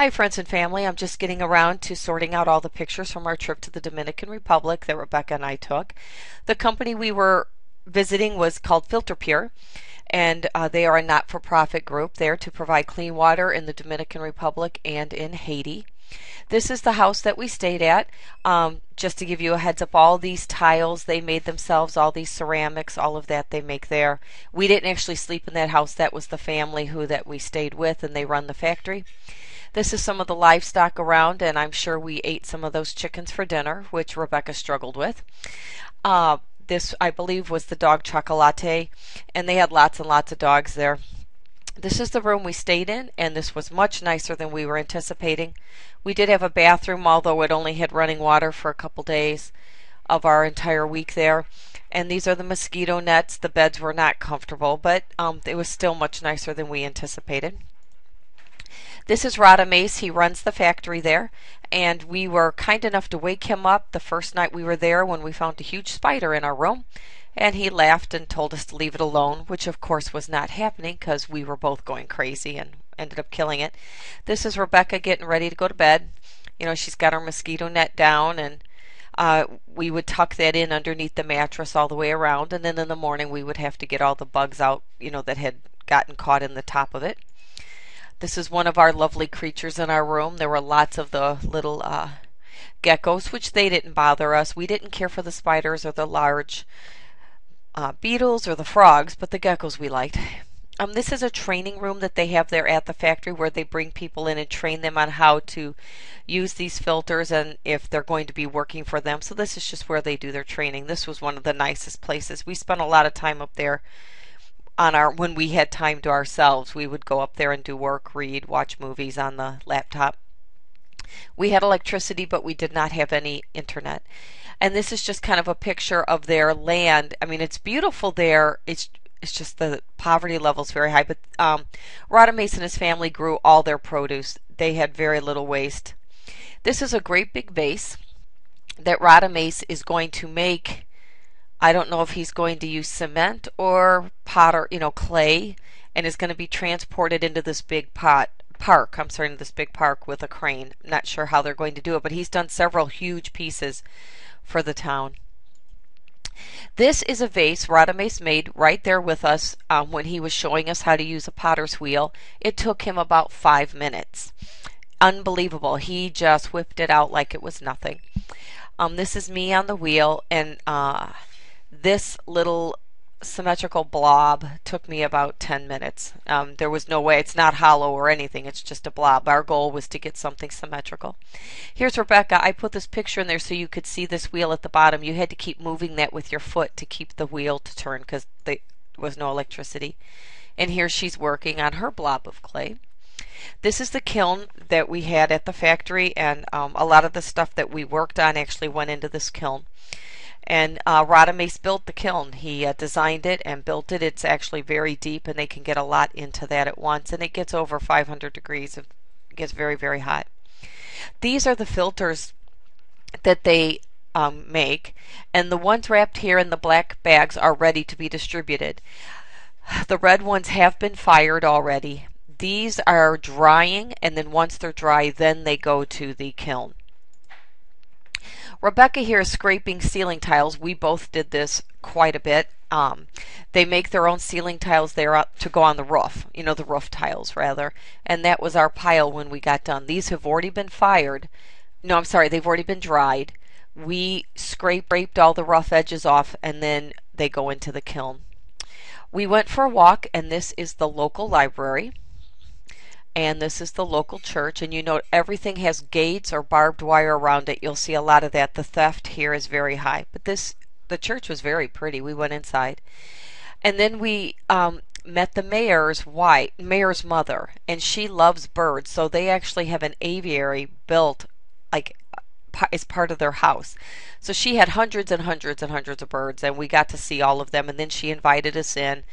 Hi friends and family, I'm just getting around to sorting out all the pictures from our trip to the Dominican Republic that Rebecca and I took. The company we were visiting was called Filter Pure, and they are a not-for-profit group there to provide clean water in the Dominican Republic and in Haiti. This is the house that we stayed at. Just to give you a heads up, all these tiles they made themselves, all these ceramics, all of that they make there. We didn't actually sleep in that house. That was the family that we stayed with, and they run the factory. This is some of the livestock around, and I'm sure we ate some of those chickens for dinner, which Rebecca struggled with. This, I believe, was the dog Chocolate, and they had lots and lots of dogs there. This is the room we stayed in, and this was much nicer than we were anticipating. We did have a bathroom, although it only had running water for a couple days of our entire week there. And these are the mosquito nets. The beds were not comfortable, but it was still much nicer than we anticipated. This is Radames. He runs the factory there, and we were kind enough to wake him up the first night we were there when we found a huge spider in our room, and he laughed and told us to leave it alone, which of course was not happening because we were both going crazy and ended up killing it. This is Rebecca getting ready to go to bed. You know, she's got her mosquito net down, and we would tuck that in underneath the mattress all the way around, and then in the morning we would have to get all the bugs out, that had gotten caught in the top of it. This is one of our lovely creatures in our room. There were lots of the little geckos, which they didn't bother us. We didn't care for the spiders or the large beetles or the frogs, but the geckos we liked. This is a training room that they have there at the factory where they bring people in and train them on how to use these filters and if they're going to be working for them. So this is just where they do their training. This was one of the nicest places. We spent a lot of time up there when we had time to ourselves. We would go up there and do work, read, watch movies on the laptop. We had electricity, but we did not have any internet. And this is just kind of a picture of their land. I mean, it's beautiful there. It's just the poverty level is very high. But Radames and his family grew all their produce. They had very little waste. This is a great big vase that Radames is going to make. I don't know if he's going to use cement or clay, and is going to be transported into this big this big park with a crane. I'm not sure how they're going to do it, but he's done several huge pieces for the town. This is a vase Radames made right there with us when he was showing us how to use a potter's wheel. It took him about 5 minutes. Unbelievable. He just whipped it out like it was nothing. This is me on the wheel, and this little symmetrical blob took me about 10 minutes. There was no way. It's not hollow or anything. It's just a blob. Our goal was to get something symmetrical. Here's Rebecca. I put this picture in there so you could see this wheel at the bottom. You had to keep moving that with your foot to keep the wheel to turn because there was no electricity. And here she's working on her blob of clay. This is the kiln that we had at the factory, and a lot of the stuff that we worked on actually went into this kiln. And Radames built the kiln. He designed it and built it. It's actually very deep, and they can get a lot into that at once. And it gets over 500 degrees. It gets very, very hot. These are the filters that they make. And the ones wrapped here in the black bags are ready to be distributed. The red ones have been fired already. These are drying, and then once they're dry, then they go to the kiln. Rebecca here is scraping ceiling tiles. We both did this quite a bit. They make their own ceiling tiles there to go on the roof, the roof tiles rather. And that was our pile when we got done. These have already been fired. No, I'm sorry, they've already been dried. We scraped all the rough edges off, and then they go into the kiln. We went for a walk, and this is the local library. And this is the local church, and everything has gates or barbed wire around it. You'll see a lot of that. The theft here is very high, but the church was very pretty. We went inside, and then we met the mayor's mother, and she loves birds, so they actually have an aviary built as part of their house. So she had hundreds and hundreds and hundreds of birds, and we got to see all of them, and then she invited us in,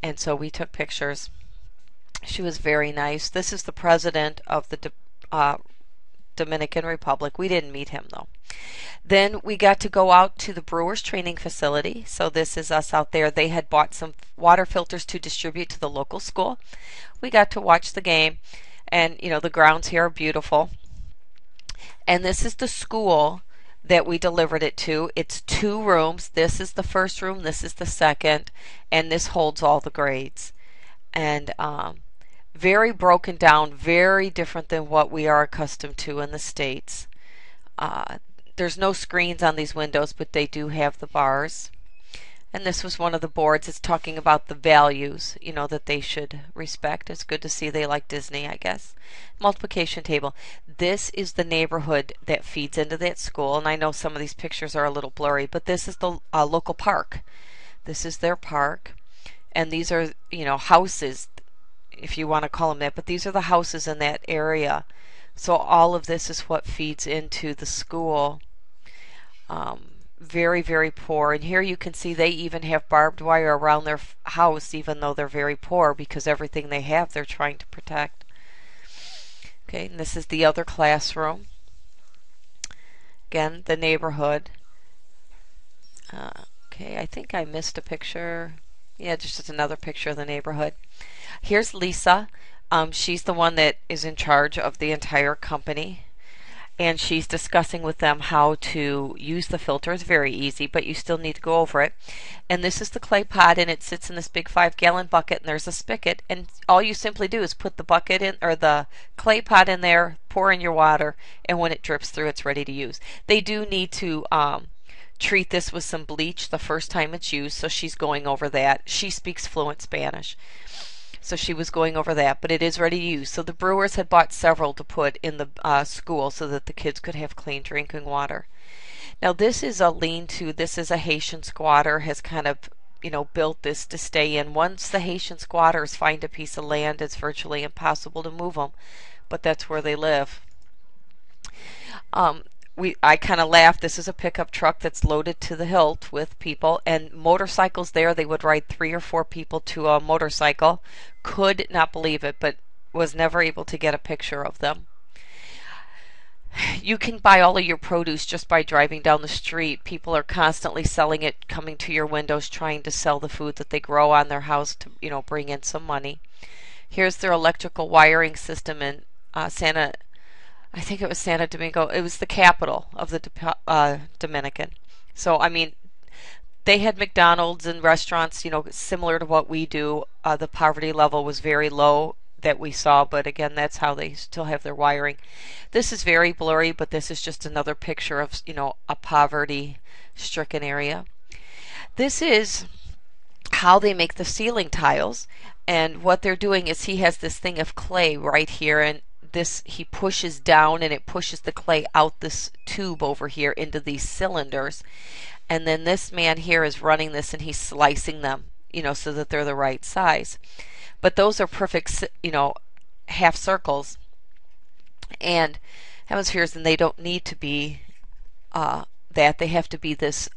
and so we took pictures. She was very nice. This is the president of the Dominican Republic. We didn't meet him though. Then we got to go out to the Brewers training facility. So this is us out there. They had bought some water filters to distribute to the local school. We got to watch the game, And the grounds here are beautiful. And this is the school that we delivered it to. It's 2 rooms. This is the first room, this is the second, and this holds all the grades. And very broken down, very different than what we are accustomed to in the States. Uh, there's no screens on these windows, but they do have the bars. And this was one of the boards. It's talking about the values, that they should respect. It's good to see they like Disney, I guess. Multiplication table. This is the neighborhood that feeds into that school. And I know some of these pictures are a little blurry, but this is the local park. This is their park. And these are, houses, if you want to call them that. But these are the houses in that area. So all of this is what feeds into the school. Very, very poor. And here you can see they even have barbed wire around their house, even though they're very poor, because everything they have they're trying to protect. Okay, and this is the other classroom. Again, the neighborhood. Okay, I think I missed a picture. Yeah, just another picture of the neighborhood. Here's Lisa. She's the one that is in charge of the entire company. And she's discussing with them how to use the filter. It's very easy, but you still need to go over it. And this is the clay pot, and it sits in this big 5-gallon bucket, and there's a spigot. And all you simply do is put the bucket in, or the clay pot in there, pour in your water, and when it drips through, it's ready to use. They do need to treat this with some bleach the first time it's used, so she's going over that. She speaks fluent Spanish. So she was going over that, but it is ready to use. So the brewers had bought several to put in the school so that the kids could have clean drinking water. Now this is a lean-to. This is a Haitian squatter has kind of, built this to stay in. Once the Haitian squatters find a piece of land, it's virtually impossible to move them, but that's where they live. I kind of laughed. This is a pickup truck that's loaded to the hilt with people, and motorcycles there. They would ride 3 or 4 people to a motorcycle. Could not believe it, but was never able to get a picture of them. You can buy all of your produce just by driving down the street. People are constantly selling it, coming to your windows, trying to sell the food that they grow on their house to, bring in some money. Here's their electrical wiring system in I think it was Santo Domingo. It was the capital of the Dominican. So, I mean, they had McDonald's and restaurants, similar to what we do. The poverty level was very low that we saw, but again, that's how they still have their wiring. This is very blurry, but this is just another picture of, a poverty-stricken area. This is how they make the ceiling tiles, and what they're doing is he has this thing of clay right here, and this he pushes down and it pushes the clay out this tube over here into these cylinders, and then this man here is running this and he's slicing them, so that they're the right size. But those are perfect, half circles and hemispheres, and they don't need to be that. They have to be this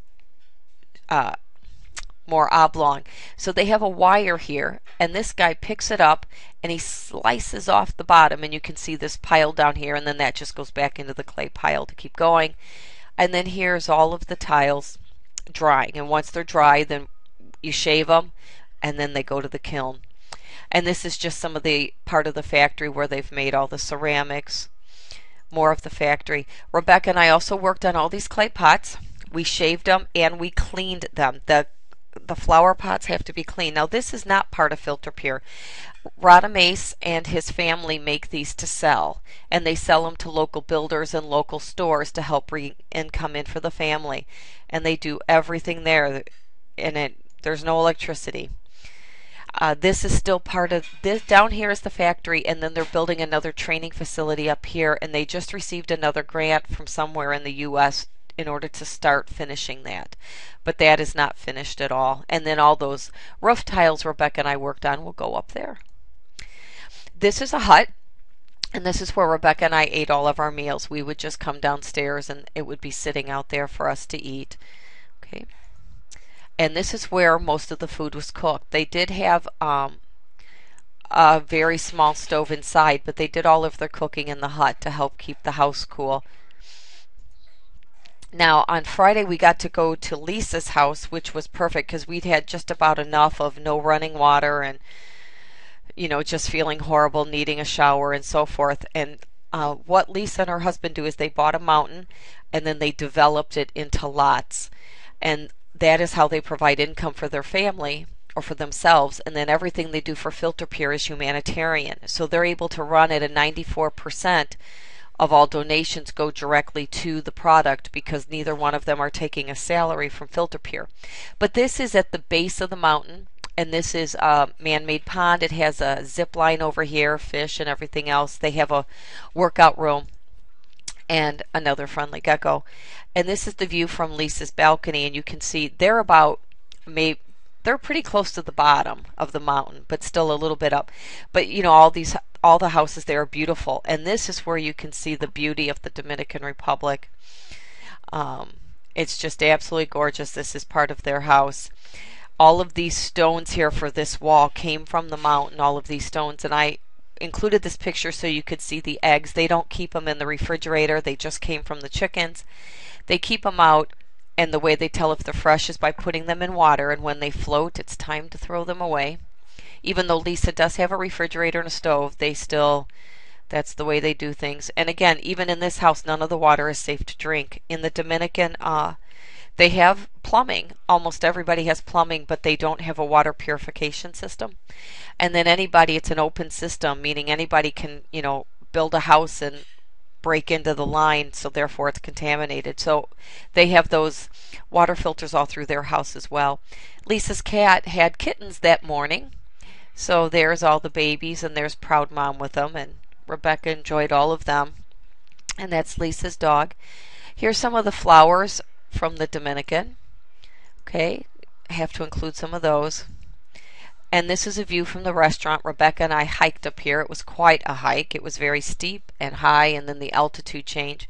more oblong. So they have a wire here, and this guy picks it up and he slices off the bottom, and you can see this pile down here, and then that just goes back into the clay pile to keep going. And then here's all of the tiles drying, and once they're dry, then you shave them and then they go to the kiln. And this is just some of the part of the factory where they've made all the ceramics. More of the factory. Rebecca and I also worked on all these clay pots. We shaved them and we cleaned them. The flower pots have to be clean. Now this is not part of Filter Pure. Radames and his family make these to sell, and they sell them to local builders and local stores to help bring income in for the family. And they do everything there, and there's no electricity. This is still part of this. Down here is the factory, and then they're building another training facility up here, and they just received another grant from somewhere in the U.S. in order to start finishing that. But that is not finished at all. And then all those roof tiles Rebecca and I worked on will go up there. This is a hut, and this is where Rebecca and I ate all of our meals. We would just come downstairs and it would be sitting out there for us to eat. Okay. And this is where most of the food was cooked. They did have a very small stove inside, but they did all of their cooking in the hut to help keep the house cool. Now, on Friday, we got to go to Lisa's house, which was perfect because we'd had just about enough of no running water, and just feeling horrible, needing a shower, and so forth. And what Lisa and her husband do is they bought a mountain and then they developed it into lots. And that is how they provide income for their family or for themselves. And then everything they do for Filter Pure is humanitarian. So they're able to run at a 94% of all donations go directly to the product because neither one of them are taking a salary from Filter Pure. But this is at the base of the mountain, and this is a man-made pond. It has a zip line over here, fish and everything else. They have a workout room and another friendly gecko. And this is the view from Lisa's balcony, and you can see they're about maybe they're pretty close to the bottom of the mountain, but still a little bit up. But all the houses there are beautiful, and this is where you can see the beauty of the Dominican Republic. It's just absolutely gorgeous. This is part of their house. All of these stones here for this wall came from the mountain, all of these stones, and I included this picture so you could see the eggs. They don't keep them in the refrigerator. They just came from the chickens. They keep them out, and the way they tell if they're fresh is by putting them in water, and when they float, it's time to throw them away. Even though Lisa does have a refrigerator and a stove, that's the way they do things. And again, even in this house, none of the water is safe to drink. In the Dominican, they have plumbing. Almost everybody has plumbing, but they don't have a water purification system. And then it's an open system, meaning anybody can, build a house and break into the line, so therefore it's contaminated. So they have those water filters all through their house as well. Lisa's cat had kittens that morning, so there's all the babies, and there's Proud Mom with them, and Rebecca enjoyed all of them. And that's Lisa's dog. Here's some of the flowers from the Dominican. Okay, I have to include some of those. And this is a view from the restaurant. Rebecca and I hiked up here. It was quite a hike. It was very steep and high, and then the altitude change.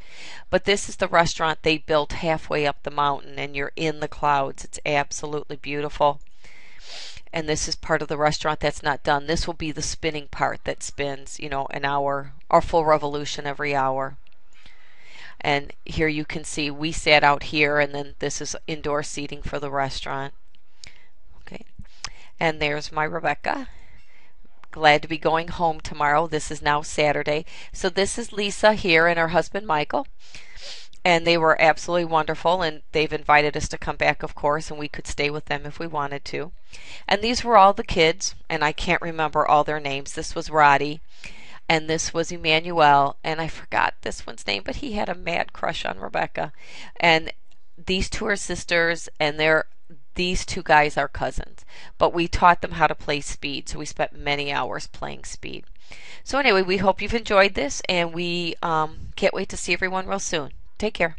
But this is the restaurant they built halfway up the mountain, and you're in the clouds. It's absolutely beautiful. And this is part of the restaurant that's not done. This will be the spinning part that spins, an hour or full revolution every hour. And here you can see we sat out here, and then this is indoor seating for the restaurant. Okay. And there's my Rebecca. Glad to be going home tomorrow. This is now Saturday. So this is Lisa here and her husband Michael. And they were absolutely wonderful, and they've invited us to come back, of course, and we could stay with them if we wanted to. And these were all the kids, and I can't remember all their names. This was Roddy, and this was Emmanuel, and I forgot this one's name, but he had a mad crush on Rebecca. And these two are sisters, and these two guys are cousins. But we taught them how to play speed, so we spent many hours playing speed. So anyway, we hope you've enjoyed this, and we can't wait to see everyone real soon. Take care.